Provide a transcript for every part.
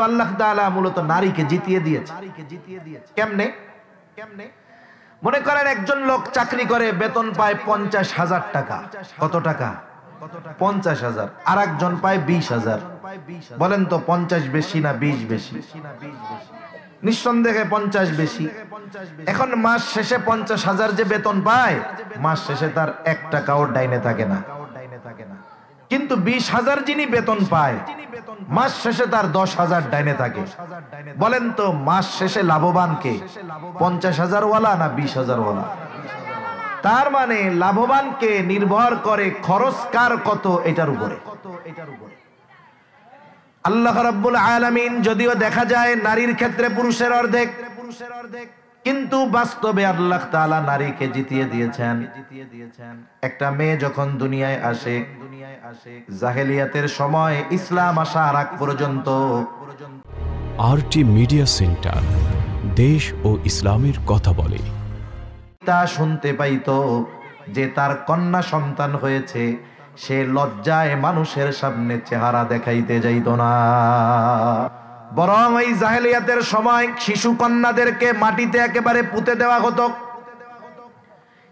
আল্লাহ তাআলা মূলত নারীকে জিতিয়ে দিয়েছে। কেমনে? মনে করেন একজন লোক চাকরি করে, বেতন পায় 50,000 টাকা। কত টাকা? 50,000। আর একজন পায় 20,000। বলেন তো 50 বেশি না 20 বেশি? নিঃসন্দেহে 50 বেশি। এখন মাস শেষে 50,000 যে বেতন পায়, মাস শেষে তার 1 টাকাও ডাইনে থাকে না। কিন্তু 20,000 যিনি বেতন পায়, মাস শেষে তার 10,000 ডাইনে থাকে। বলেন তো মাস শেষে লাভবান কে, 50,000 ওয়ালা না 20,000 ওয়ালা? তার মানে লাভবান কে নির্ভর করে খরচ কার কত এটার উপরে। আল্লাহ রাব্বুল আলামিন যদিও দেখা যায় নারীর ক্ষেত্রে পুরুষের অর্ধেক, কিন্তু বাস্তবে আল্লাহ তাআলা নারীকে জিতিয়ে দিয়েছেন। একটা মেয়ে যখন দুনিয়ায় আসে, জাহেলিয়াতের সময় ইসলাম আসার আগ পর্যন্ত আরটি মিডিয়া সেন্টার দেশ ও ইসলামের কথা বলে। তা শুনতে পাইতো যে তার কন্যা সন্তান হয়েছে, সে লজ্জায় মানুষের সামনে চেহারা দেখাইতে যাইত না। বরং এই জাহেলিয়াতের সময় শিশু কন্যাদেরকে মাটিতে একেবারে পুঁতে দেওয়া হতো।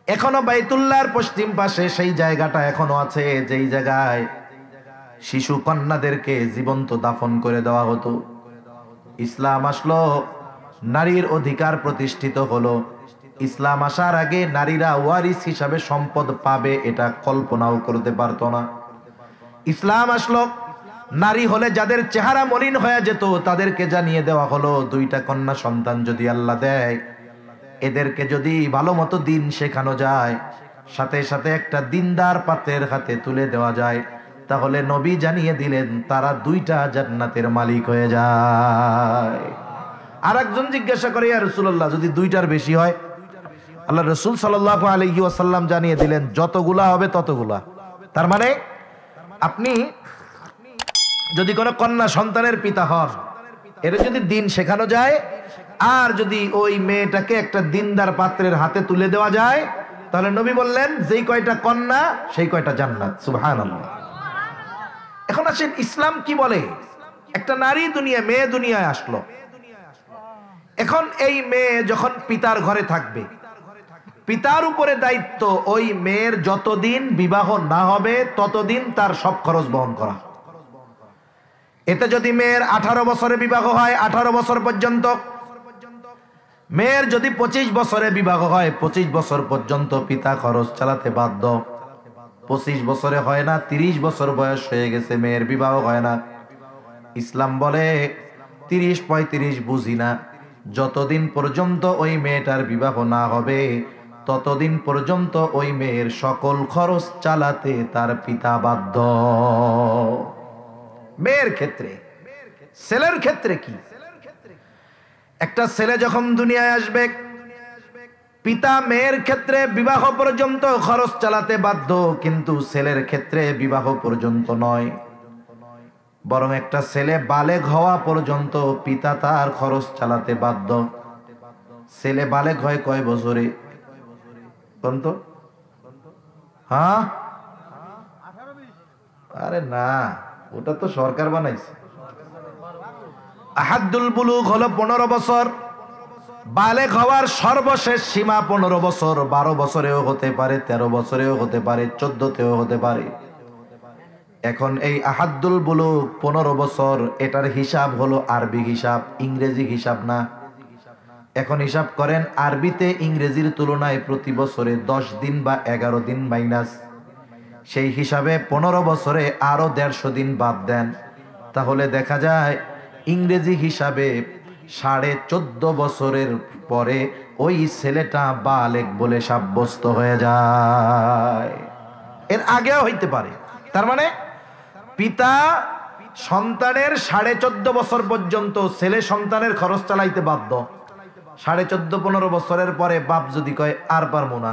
এখনো বাইতুল্লাহর পশ্চিম পাশে সেই জায়গাটা এখনো আছে, যেই জায়গায় শিশু কন্যাদেরকে জীবন্ত দাফন করে দেওয়া হতো। ইসলাম আসলো, নারীর অধিকার প্রতিষ্ঠিত হলো। ইসলাম আসার আগে নারীরা ওয়ারিস হিসাবে সম্পদ পাবে এটা কল্পনাও করতে পারতো না। ইসলাম আসলো, নারী হলে যাদের চেহারা মলিন হয়ে যেত তাদেরকে জানিয়ে দেওয়া হলো, 2টা কন্যা সন্তান যদি আল্লাহ দেয়, এদেরকে যদি ভালো মতো দিন শেখানো যায়, সাথে সাথে একটা দিনদার পাত্রের হাতে তুলে দেওয়া যায়, তাহলে নবী জানিয়ে দিলেন তারা 2টা জান্নাতের মালিক হয়ে যায়। আর একজন জিজ্ঞাসা করে, ইয়া রাসূলুল্লাহ যদি 2টার বেশি হয়? আল্লাহ রাসূল সাল্লাল্লাহু আলাইহি ওয়াসাল্লাম জানিয়ে দিলেন যতগুলা হবে ততগুলা। তার মানে আপনি যদি কোনো কন্যা সন্তানের পিতা হন, এর যদি দিন শেখানো যায়, আর যদি ওই মেয়েটাকে একটা দিনদার পাত্রের হাতে তুলে দেওয়া যায়, তাহলে নবী বললেন যেই কয়টা কন্যা সেই কয়টা জান্নাত। সুবহানাল্লাহ। এখন আসেন ইসলাম কি বলে। একটা নারী দুনিয়া, মেয়ে দুনিয়ায় আসলো। এখন এই মেয়ে যখন পিতার ঘরে থাকবে, পিতার উপরে দায়িত্ব ওই মেয়ের যতদিন বিবাহ না হবে ততদিন তার সব খরচ বহন করা। এতে যদি মেয়ের 18 বছরে বিবাহ হয় 18 বছর পর্যন্ত, মেয়ের যদি 25 বছরে বিবাহ হয় 25 বছর পর্যন্ত পিতা খরচ চালাতে বাধ্য। 25 বছরে হয় না, 30 বছর বয়স হয়ে গেছে, মেয়ের বিবাহ হয় না। ইসলাম বলে 30-35 বুঝি না, যতদিন পর্যন্ত ওই মেয়েটার বিবাহ না হবে ততদিন পর্যন্ত ওই মেয়ের সকল খরচ চালাতে তার পিতা বাধ্য। মেয়ের ক্ষেত্রে। ছেলের ক্ষেত্রে কি? একটা ছেলে যখন দুনিয়ায় আসবে, পিতা মেয়ের ক্ষেত্রে বিবাহ পর্যন্ত খরচ চালাতে বাধ্য, কিন্তু ছেলের ক্ষেত্রে বিবাহ পর্যন্ত নয়। বরং একটা ছেলে বালেগ হওয়া পর্যন্ত পিতা তার খরচ চালাতে বাধ্য। ছেলে বালেগ হয় কয় বছরে? বলুন তো। হ্যাঁ, আরে না, ওটা তো সরকার বানাইছে। আহাদুল বুলুগ হলো 15 বছর। বালেগ হওয়ার সর্বশেষ সীমা 15 বছর। 12 বছরেও হতে পারে, 13 বছরেও হতে পারে, 14তেও হতে পারে। এখন এই আহাদুল বুলুগ 15 বছর, এটার হিসাব হলো আরবি হিসাব, ইংরেজি হিসাব না। এখন হিসাব করেন, আরবিতে ইংরেজির তুলনায় প্রতি বছরে 10 দিন বা 11 দিন মাইনাস। সেই হিসাবে 15 বছরে আরো 150 দিন বাদ দেন, তাহলে দেখা যায় ইংরেজি হিসাবে 14.5 বছরের পরে ওই ছেলেটা বালেগ বলে সাব্যস্ত হয়ে যায়। এর আগেও হইতে পারে। তার মানে পিতা সন্তানের 14.5 বছর পর্যন্ত ছেলে সন্তানের খরচ চালাইতে বাধ্য। 14.5-15 বছরের পরে বাপ যদি কয় আর পারবো না,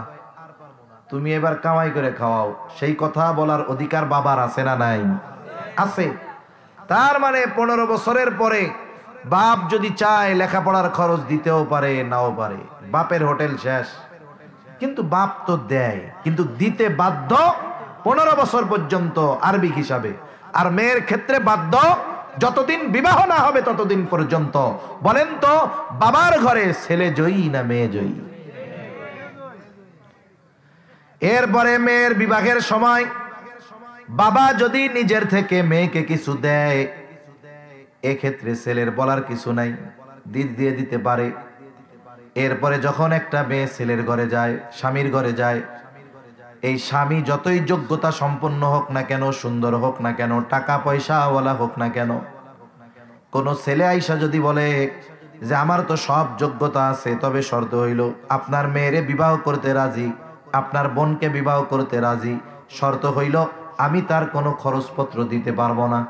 তুমি এবার কামাই করে খাওয়াও, সেই কথা বলার অধিকার বাবার আছে না নাই? আছে। তার মানে 15 বছরের পরে বাপ যদি চায় লেখাপড়ার খরচ দিতেও পারে, নাও পারে। বাপের হোটেল শেষ, কিন্তু বাপ তো দেয়, কিন্তু দিতে বাধ্য 15 বছর পর্যন্ত আরবি হিসাবে। আর মেয়ের ক্ষেত্রে বাধ্য যতদিন বিবাহ না হবে ততদিন পর্যন্ত। বলেন তো, বাবার ঘরে ছেলে জয়ী না মেয়ে জয়ী? এরপরে মেয়ের বিবাহের সময় বাবা যদি নিজের থেকে মেয়েকে কিছু দেয়, এক্ষেত্রে ছেলের বলার কিছু নাই, দিয়ে দিতে পারে। এরপরে যখন একটা মেয়ে ছেলের ঘরে যায়, স্বামীর ঘরে যায়, এই স্বামী যতই যোগ্যতা সম্পন্ন হোক না কেন, সুন্দর হোক না কেন, টাকা পয়সাওয়ালা হোক না কেন, কোন ছেলে আইসা যদি বলে যে আমার তো সব যোগ্যতা আছে, তবে শর্ত হইল আপনার মেয়েরে বিবাহ করতে রাজি, আপনার বোনকে বিবাহ করতে রাজি, শর্ত হইল আমি তার কোনো খরচপত্র দিতে পারবো না।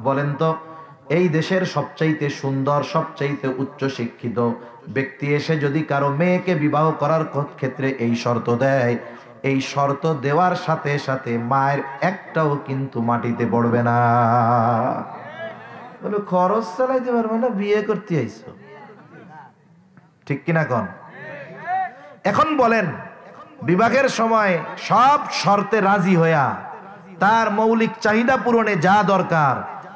বলেন তো, এই দেশের সবচাইতে সুন্দর, সবচাইতে উচ্চ শিক্ষিত ব্যক্তি এসে যদি কারো মেয়েকে বিবাহ করার ক্ষেত্রে এই শর্ত দেয়, এই শর্ত দেওয়ার সাথে সাথে মায়ের একটাও কিন্তু মাটিতে পড়বে না। বলে খরচ চালাইতে পারবে না, বিয়ে করতে আইছো, ঠিক কিনা কোন? এখন বলেন, বিবাহের সময় সব শর্তে রাজি হইয়া তার মৌলিক চাহিদা পূরণে যা দরকার,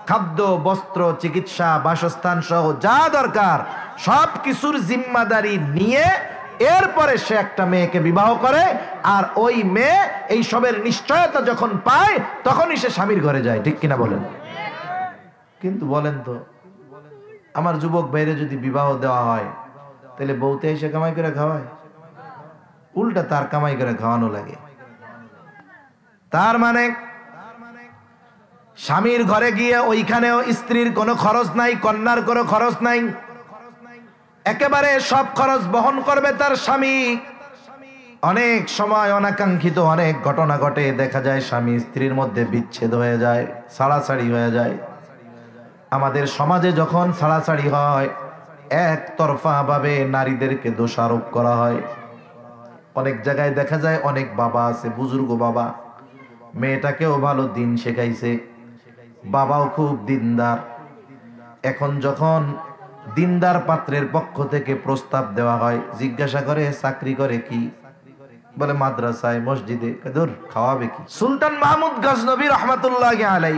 খাদ্য, বস্ত্র, চিকিৎসা, বাসস্থান সহ যা দরকার, সব কিছুর জিম্মাদারি নিয়ে এরপরে সে একটা মেয়েকে বিবাহ করে, আর ওই মেয়ে এই সবের নিশ্চয়তা যখন পায় তখনই সে স্বামীর ঘরে যায়, ঠিক কিনা বলেন? কিন্তু বলেন তো, আমার যুবক ভাইরে যদি বিবাহ দেওয়া হয়, তাহলে বউতে এসে কামাই করে খাওয়ায়, উল্টা তার কামাই করে খাওয়ানো লাগে। তার মানে স্বামীর ঘরে গিয়ে ওইখানেও স্ত্রীর কোনো খরচ নাই, কন্যার কোনো খরচ নাই, একেবারে সব খরচ বহন করবে তার স্বামী। অনেক সময় অনাকাঙ্ক্ষিত অনেক ঘটনা ঘটে, দেখা যায় স্বামী স্ত্রীর মধ্যে বিচ্ছেদ হয়ে যায়, ছাড়াছাড়ি হয়ে যায়। আমাদের সমাজে যখন ছাড়াছাড়ি হয়, একতরফা ভাবে নারীদেরকে দোষারোপ করা হয়। অনেক জায়গায় দেখা যায় অনেক বাবা আছে, বুজুর্গ বাবা, মেয়েটাকেও ভালো দিন শেখাইছে, বাবাও খুব দিনদার। এখন যখন দিনদার পাত্রের পক্ষ থেকে প্রস্তাব দেওয়া হয়, জিজ্ঞাসা করে চাকরি করে কি? বলে মাদ্রাসায়, মসজিদে। দূর, খাওয়াবে কি? সুলতান মাহমুদ গজনবী রহমাতুল্লাহ আলাই,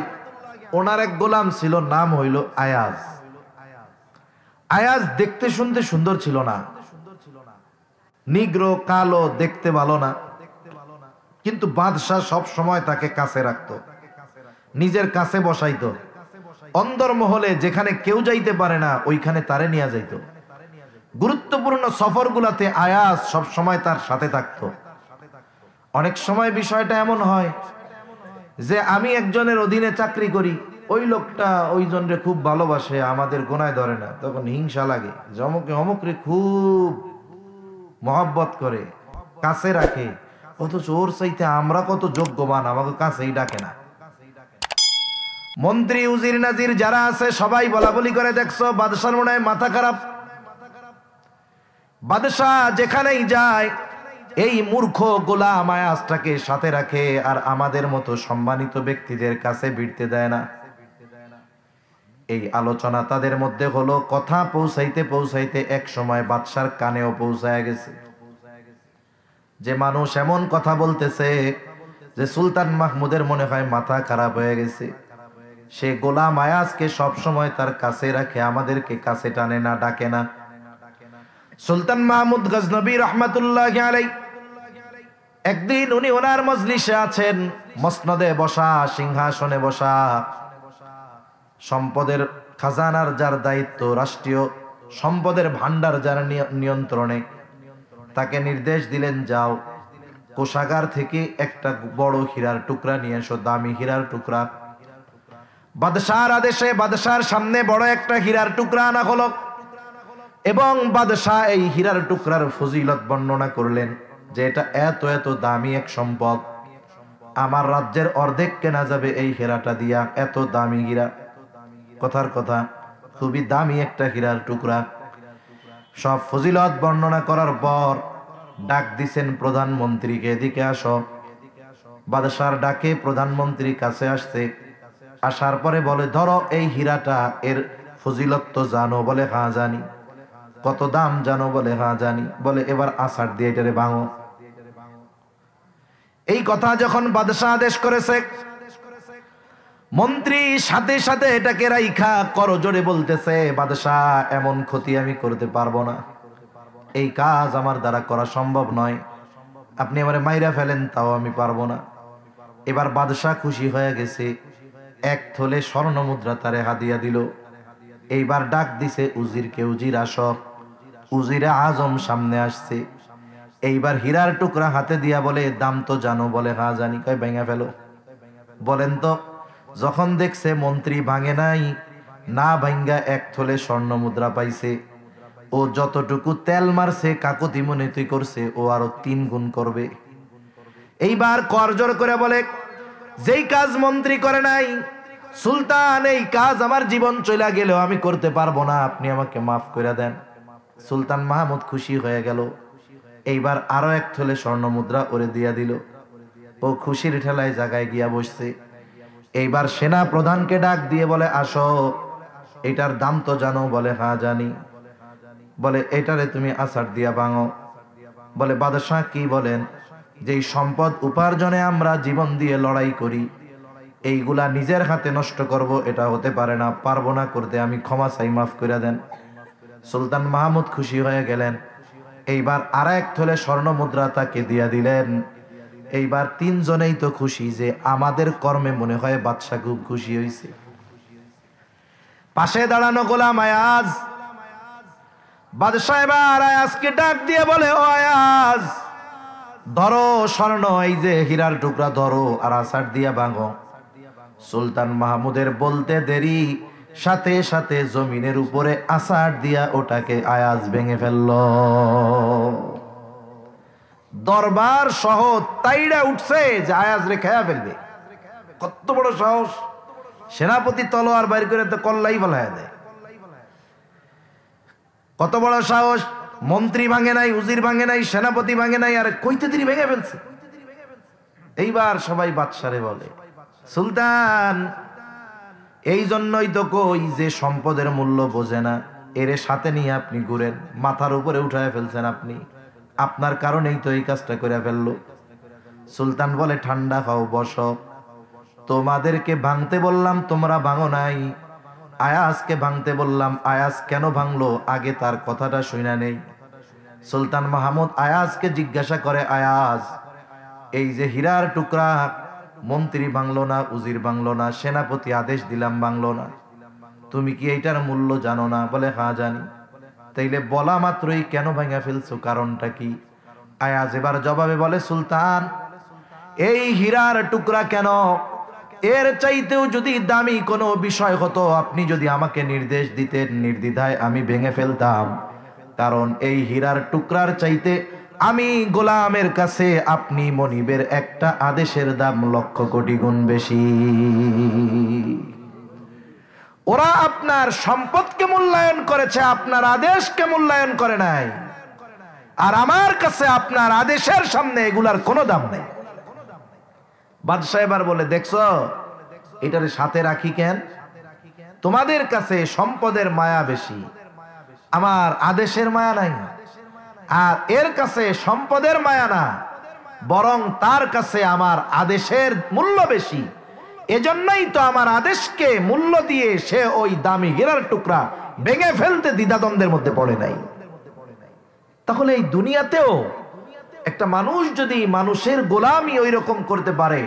ওনার এক গোলাম ছিল, নাম হইল আয়াজ। আয়াজ দেখতে শুনতে সুন্দর ছিল না, নিগ্রো, কালো, দেখতে ভালো না, কিন্তু বাদশাহ সব সময় তাকে কাছে রাখতো, নিজের কাছে বসাইতো। অন্দরমহলে যেখানে কেউ যাইতে পারে না ওইখানে তারে নিয়ে যাইত। গুরুত্বপূর্ণ সফরগুলাতে আয়াজ সব সময় তার সাথে থাকতো। অনেক সময় বিষয়টা এমন হয় যে আমি একজনের অধীনে চাকরি করি, ওই লোকটা ওই জনরে খুব ভালোবাসে, আমাদের গোনায় ধরে না, তখন হিংসা লাগে, জমকে অমুকরে খুব মহব্বত করে, কাছে রাখে, অথচ ওর চাইতে আমরা কত যোগ্যবান, আমাকে কাছেই ডাকে না। মন্ত্রী, উজির, নাজির যারা আছে সবাই বলা বলি করে, দেখছো বাদশার মনে হয় মাথা খারাপ। বাদশাহ যেখানেই যায় এই মূর্খ গোলাম আয়াজটাকে সাথে রাখে, আর আমাদের মতো সম্মানিত ব্যক্তিদের কাছে ভিড়তে দেয় না। এই আলোচনা তাদের মধ্যে হলো, কথা পৌঁছাইতে পৌঁছাইতে এক সময় বাদশার কানেও পৌঁছায় গেছে যে মানুষ এমন কথা বলতেছে যে সুলতান মাহমুদের মনে হয় মাথা খারাপ হয়ে গেছে। সে গোলাম আয়াজকে সব সময় তার কাছে রাখে, আমাদেরকে কাছে টানে না, ডাকে না। সুলতান মাহমুদ গজনবী রহমাতুল্লাহ আলাইহি একদিন উনি ওনার মজলিসে আছেন, মসনদে বসা, সিংহাসনে বসা, সম্পদের খাজানার যার দায়িত্ব, রাষ্ট্রীয় সম্পদের ভান্ডার যার নিয়ন্ত্রণে, তাকে নির্দেশ দিলেন, যাও কোষাগার থেকে একটা বড় হীরার টুকরা নিয়ে এসো, দামি হীরার টুকরা। বাদশার আদেশে বাদশার সামনে বড় একটা হীরার টুকরা আনা হলো, এবং বাদশাহ এই হীরার টুকরার ফজিলত বর্ণনা করলেন যে এটা এত এত দামি এক সম্পদ, আমার রাজ্যের অর্ধেক কেনা যাবে এই হীরাটা দিয়া, এত দামি হীরা। কথার কথা, খুবই দামি একটা হীরার টুকরা। সব ফজিলত বর্ণনা করার পর ডাক দিছেন প্রধানমন্ত্রীকে, এদিকে আসো। বাদশার ডাকে প্রধানমন্ত্রী কাছে আসছে, আসার পরে বলে, ধরো এই হীরাটা, এর ফজিলত তো জানো? বলে হ্যাঁ জানি। কত দাম জানো? বলে হ্যাঁ জানি। বলে এবার আষাঢ় দিয়ে এটারে ভাঙো। এই কথা যখন বাদশাহ আদেশ করেছে, মন্ত্রী সাথে সাথে এটাকে রাইখা করজোড়ে বলতেছে, বাদশাহ এমন ক্ষতি আমি করতে পারবো না, এই কাজ আমার দ্বারা করা সম্ভব নয়, আপনি আমারে মাইরা ফেলেন তাও আমি পারবো না। এবার বাদশাহ খুশি হয়ে গেছে, 1 থলে স্বর্ণ মুদ্রা তারে হাদিয়া দিল। এইবার ডাক দিছে উজিরকে, উজির আসো। উজিরে আজম সামনে আসছে। এইবার হীরার টুকরা হাতে দিয়া বলে, দাম তো জানো? বলে হ্যাঁ জানি। কয় ভেঙে ফেলো। বলেন তো, যখন দেখছে মন্ত্রী ভাঙে নাই, না ভাঙ্গা 1 থলে স্বর্ণ মুদ্রা পাইছে, ও যতটুকু তেল মারছে কাকুতি মিনতি করছে, ও আরো 3 গুণ করবে। এইবার করজোর করে বলে, যেই কাজ মন্ত্রী করে নাই, সুলতান এই কাজ আমার জীবন চলে গেলেও আমি করতে পারবো না, আপনি আমাকে মাফ করে দেন। সুলতান মাহমুদ খুশি হয়ে গেল। এইবার আরো 1 থলে স্বর্ণ মুদ্রা ওরে দিয়া দিল। ও খুশির ঠেলায় জায়গায় গিয়া বসছে। এইবার সেনা প্রধানকে ডাক দিয়ে বলে, আসো, এটার দাম তো জানো? বলে হ্যাঁ জানি। বলে এটারে তুমি আছাড় দিয়া ভাঙো। বলে বাদশাহ কি বলেন? যেই সম্পদ উপার্জনে আমরা জীবন দিয়ে লড়াই করি, এইগুলা নিজের হাতে নষ্ট করব, এটা হতে পারে না, পারবো না করতে, আমি ক্ষমা চাই, মাফ করে দেন। সুলতান মাহমুদ খুশি হয়ে গেলেন। এইবার আর 1 থলে স্বর্ণ মুদ্রা তাকে দিয়া দিলেন। এইবার 3 জনেই তো খুশি যে আমাদের কর্মে মনে হয় বাদশা খুব খুশি হয়েছে। পাশে দাঁড়ানো গোলাম আয়াজ, বাদশা এবার আয়াজকে ডাক দিয়ে বলে, ও আয়াজ, ধরো স্বর্ণ, এই যে হীরার টুকরা ধরো, আর আছাড় দিয়া ভাঙো। সুলতান মাহমুদের বলতে দেরি, সাথে সাথে জমিনের উপরে আছাড় দিয়া ওটাকে আয়াজ ভেঙে ফেলল। দরবার সহ তাইড়া উঠছে যে আয়াজ রে খেয়া ফেলবে। কত বড় সাহস! সেনাপতি তলোয়ার বাইর করে তো কল্লাই ফেলায় দেয়। কত বড় সাহস! মন্ত্রী ভাঙে নাই, উজির ভাঙে নাই, সেনাপতি ভাঙে নাই, আর কইতে তিনি ভেঙে ফেলছে। এইবার সবাই বাদশারে বলে, সুলতান, এই জন্যই তো কই যে সম্পদের মূল্য বোঝে না, এর সাথে নিয়ে আপনি ঘুরেন, মাথার উপরে উঠায় ফেলছেন আপনি, আপনার কারণেই তো এই কাজটা করে ফেললো। সুলতান বলে, ঠান্ডা হও, বসো, তোমাদেরকে ভাঙতে বললাম, তোমরা ভাঙো নাই। আয়াজকে ভাঙতে বললাম, আয়াজ কেন ভাঙলো, আগে তার কথাটা শুনা নেই। সুলতান মাহমুদ আয়াজকে জিজ্ঞাসা করে, আয়াজ, এই যে হীরার টুকরা মন্ত্রী ভাঙলো না, উজির ভাঙলো না, সেনাপতি আদেশ দিলাম ভাঙলো না, তুমি কি এইটার মূল্য জানো না? বলে হ্যাঁ জানি। তাইলে বলা মাত্রই কেন ভাঙা ফেলছো, কারণটা কি? আয়াজ এবার জবাবে বলে, সুলতান, এই হীরার টুকরা কেন, এর চাইতেও যদি দামি কোনো বিষয় হতো, আপনি যদি আমাকে নির্দেশ দিতেন, নির্দ্বিধায় আমি ভেঙে ফেলতাম। কারণ এই হীরার টুকরার চাইতে আমি গোলামের কাছে আপনি মনিবের একটা আদেশের দাম 1,00,000 কোটি গুণ বেশি। ওরা আপনার সম্পদকে মূল্যায়ন করেছে, আপনার আদেশকে মূল্যায়ন করে নাই। আর আমার কাছে আপনার আদেশের সামনে এগুলার কোনো দাম নেই। বাদশাহ এবার বলে, দেখছো, এটার সাথে রাখি কেন? তোমাদের কাছে সম্পদের মায়া বেশি, আমার আদেশের মায়া নাই। আর এর কাছে সম্পদের মায়া না, বরং তার কাছে আমার আদেশের মূল্য বেশি। এজন্যই তো আমার আদেশকে মূল্য দিয়ে সে ওই দামি হীরার টুকরা ভেঙে ফেলতে দ্বিধাদ্বন্দ্বের মধ্যে পড়ে নাই। তাহলে এই দুনিয়াতেও একটা মানুষ যদি মানুষের গোলামি ওই রকম করতে পারে,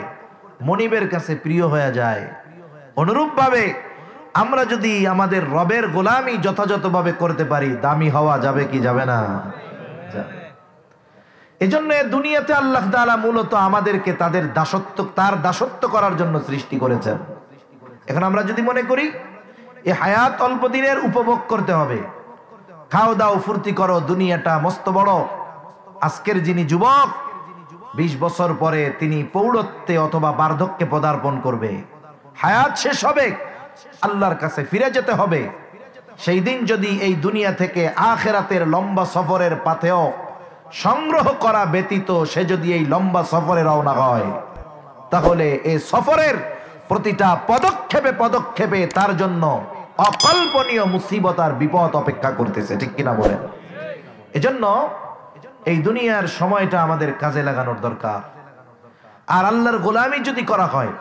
মনিবের কাছে প্রিয় হয়ে যায়, অনুরূপভাবে আমরা যদি আমাদের রবের গোলামি যথাযথভাবে করতে পারি, দামি হওয়া যাবে কি যাবে না? এজন্য দুনিয়াতে আল্লাহ তাআলা মূলত আমাদেরকে তার দাসত্ব করার জন্য সৃষ্টি করেছেন। এখন আমরা যদি মনে করি এই হায়াত অল্প দিনের, উপভোগ করতে হবে, খাও দাও ফুর্তি করো, দুনিয়াটা মস্ত বড়, আজকের যিনি যুবক 20 বছর পরে তিনি প্রৌঢ়ত্বে অথবা বার্ধক্যে পদার্পণ করবে, হায়াত শেষ হবে, আল্লাহর কাছে ফিরে যেতে হবে। সেই দিন যদি এই দুনিয়া থেকে আখিরাতের লম্বা সফরের পাথেয় সংগ্রহ করা ব্যতীত সে যদি এই লম্বা সফরে রওনা হয়, তাহলে এই সফরের প্রতিটা পদক্ষেপে পদক্ষেপে তার জন্য অকল্পনীয় মুসিবত আর বিপদ অপেক্ষা করতেছে, ঠিক কিনা বলেন? এজন্য এই দুনিয়ার সময়টা আমাদের কাজে লাগানোর দরকার। আর আল্লাহর গোলামি যদি করা হয়,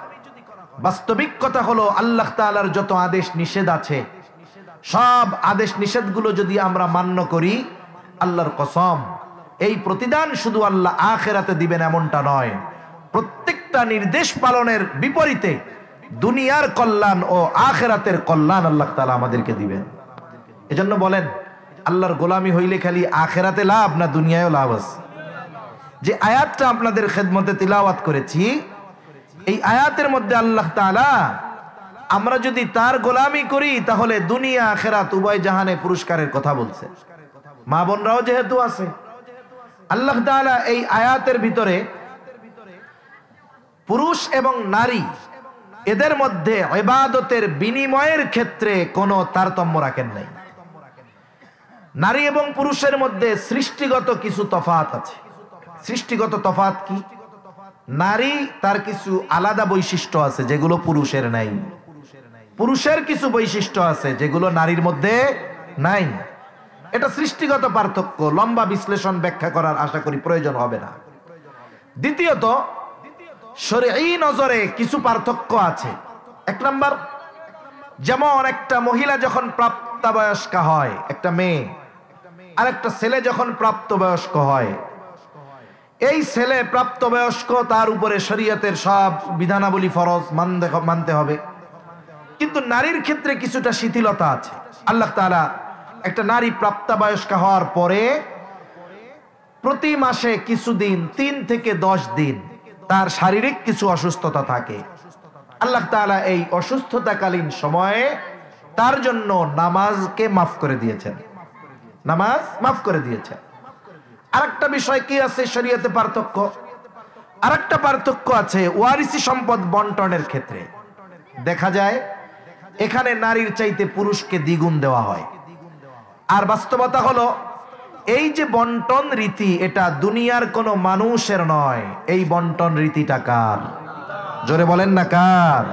বাস্তবিক কথা হলো আল্লাহ তাআলার যত আদেশ নিষেধ আছে সব আদেশ নিষেধগুলো যদি আমরা মান্য করি, আল্লাহর কসম এই প্রতিদান শুধু আল্লাহ আখিরাতে দিবেন এমনটা নয়, প্রত্যেকটা নির্দেশ পালনের বিপরীতে দুনিয়ার কল্যাণ ও আখিরাতের কল্যাণ আল্লাহ তাআলা আমাদেরকে দিবেন। এজন্য বলেন, আল্লাহর গোলামি হইলে খালি আখিরাতে লাভ না দুনিয়ায়ও লাভ আছে? যে আয়াতটা আপনাদের খেদমতে তিলাওয়াত করেছি, এই আয়াতের মধ্যে আল্লাহ তাআলা আমরা যদি তার গোলামি করি তাহলে দুনিয়া আখিরাত উভয় জাহানে পুরস্কারের কথা বলছে। মা বোনরাও যেহেতু আছে, আল্লাহ তাআলা এই আয়াতের ভিতরে পুরুষ এবং নারী এদের মধ্যে ইবাদতের বিনিময়ের ক্ষেত্রে কোনো তারতম্য রাখেন নাই। নারী এবং পুরুষের মধ্যে সৃষ্টিগত কিছু তফাৎ আছে। সৃষ্টিগত তফাৎ কি? নারী তার কিছু আলাদা বৈশিষ্ট্য আছে যেগুলো পুরুষের নাই, পুরুষের কিছু বৈশিষ্ট্য আছে যেগুলো নারীর মধ্যে নাই। এটা সৃষ্টিগত পার্থক্য, লম্বা বিশ্লেষণ ব্যাখ্যা করার আশা করি প্রয়োজন হবে না। দ্বিতীয়ত, শরঈ নজরে কিছু পার্থক্য আছে। এক নাম্বার, যেমন একটা মহিলা যখন প্রাপ্তবয়স্কা হয়, একটা মেয়ে, আর একটা ছেলে যখন প্রাপ্তবয়স্ক হয়, এই ছেলে প্রাপ্তবয়স্ক, তার উপরে শরীয়তের সব বিধানাবলী ফরজ মানতে হবে। কিন্তু নারীর ক্ষেত্রে কিছুটা শিথিলতা আছে। আল্লাহ তাআলা একটা নারী প্রাপ্তবয়স্ক হওয়ার পরে প্রতি মাসে কিছুদিন, 3 থেকে 10 দিন তার শারীরিক কিছু অসুস্থতা থাকে। আল্লাহ তাআলা এই অসুস্থতাকালীন সময়ে তার জন্য নামাজকে মাফ করে দিয়েছেন, নামাজ মাফ করে দিয়েছেন। আরেকটা বিষয় কি আছে শরীয়তে পার্থক্য? আরেকটা পার্থক্য আছে ওয়ারিসি সম্পদ বন্টনের ক্ষেত্রে। দেখা যায় এখানে নারীর চাইতে পুরুষকে দ্বিগুণ দেওয়া হয়। আর বাস্তবতা হলো এই যে বন্টন রীতি, এটা দুনিয়ার কোনো মানুষের নয়। এই বন্টন রীতিটা কার? জোরে বলেন না কার?